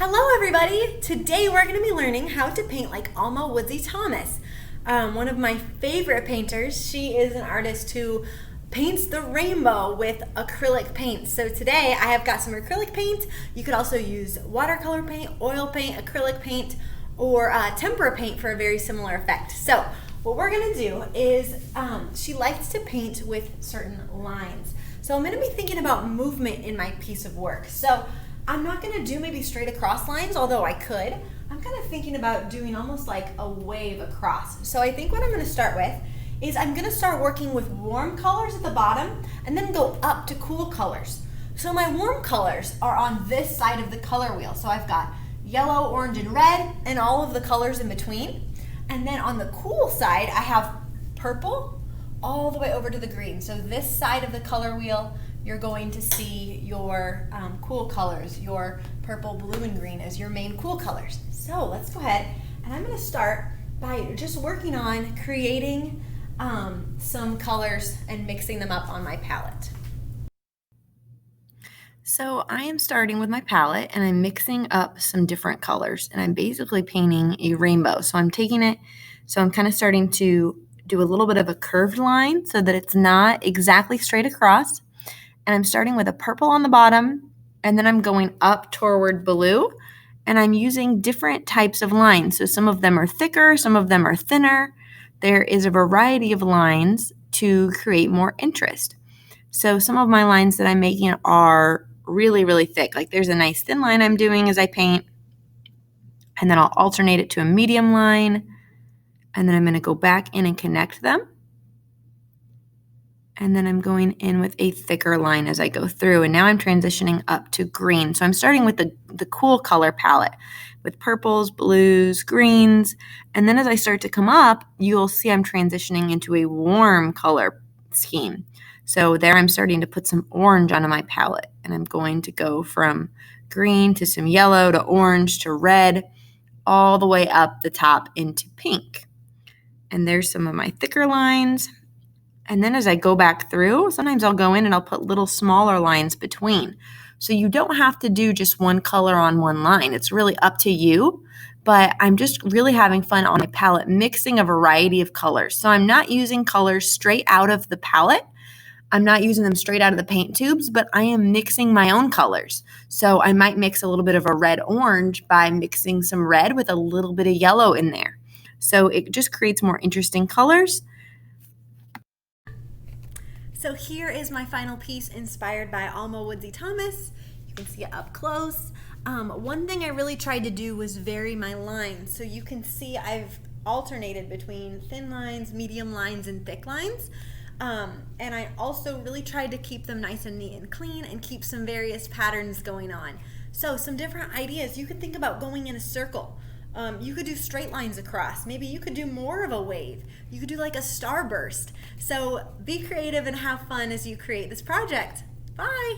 Hello everybody! Today we're going to be learning how to paint like Alma Woodsey Thomas, one of my favorite painters. She is an artist who paints the rainbow with acrylic paint. So today I have got some acrylic paint. You could also use watercolor paint, oil paint, acrylic paint, or tempera paint for a very similar effect. So what we're going to do is, she likes to paint with certain lines. So I'm going to be thinking about movement in my piece of work. So I'm not going to do maybe straight across lines, although I could. I'm kind of thinking about doing almost like a wave across. So I think what I'm going to start with is I'm going to start working with warm colors at the bottom and then go up to cool colors. So my warm colors are on this side of the color wheel. So I've got yellow, orange, and red, and all of the colors in between. And then on the cool side, I have purple all the way over to the green. So this side of the color wheel, you're going to see your cool colors, your purple, blue, and green as your main cool colors. So let's go ahead, and I'm going to start by just working on creating some colors and mixing them up on my palette. So I am starting with my palette, and I'm mixing up some different colors, and I'm basically painting a rainbow. So I'm taking it, so I'm kind of starting to do a little bit of a curved line so that it's not exactly straight across. And I'm starting with a purple on the bottom, and then I'm going up toward blue, and I'm using different types of lines. So some of them are thicker, some of them are thinner. There is a variety of lines to create more interest. So some of my lines that I'm making are really, really thick. Like there's a nice thin line I'm doing as I paint, and then I'll alternate it to a medium line, and then I'm going to go back in and connect them. And then I'm going in with a thicker line as I go through. And now I'm transitioning up to green. So I'm starting with the cool color palette with purples, blues, greens. And then as I start to come up, you'll see I'm transitioning into a warm color scheme. So there I'm starting to put some orange onto my palette. And I'm going to go from green to some yellow to orange to red, all the way up the top into pink. And there's some of my thicker lines. And then as I go back through, sometimes I'll go in and I'll put little smaller lines between. So you don't have to do just one color on one line. It's really up to you. But I'm just really having fun on my palette, mixing a variety of colors. So I'm not using colors straight out of the palette. I'm not using them straight out of the paint tubes, but I am mixing my own colors. So I might mix a little bit of a red-orange by mixing some red with a little bit of yellow in there. So it just creates more interesting colors. So here is my final piece inspired by Alma Woodsey Thomas. You can see it up close. One thing I really tried to do was vary my lines. So you can see I've alternated between thin lines, medium lines, and thick lines. And I also really tried to keep them nice and neat and clean and keep some various patterns going on. So some different ideas. You could think about going in a circle. You could do straight lines across. Maybe you could do more of a wave. You could do like a starburst. So be creative and have fun as you create this project. Bye!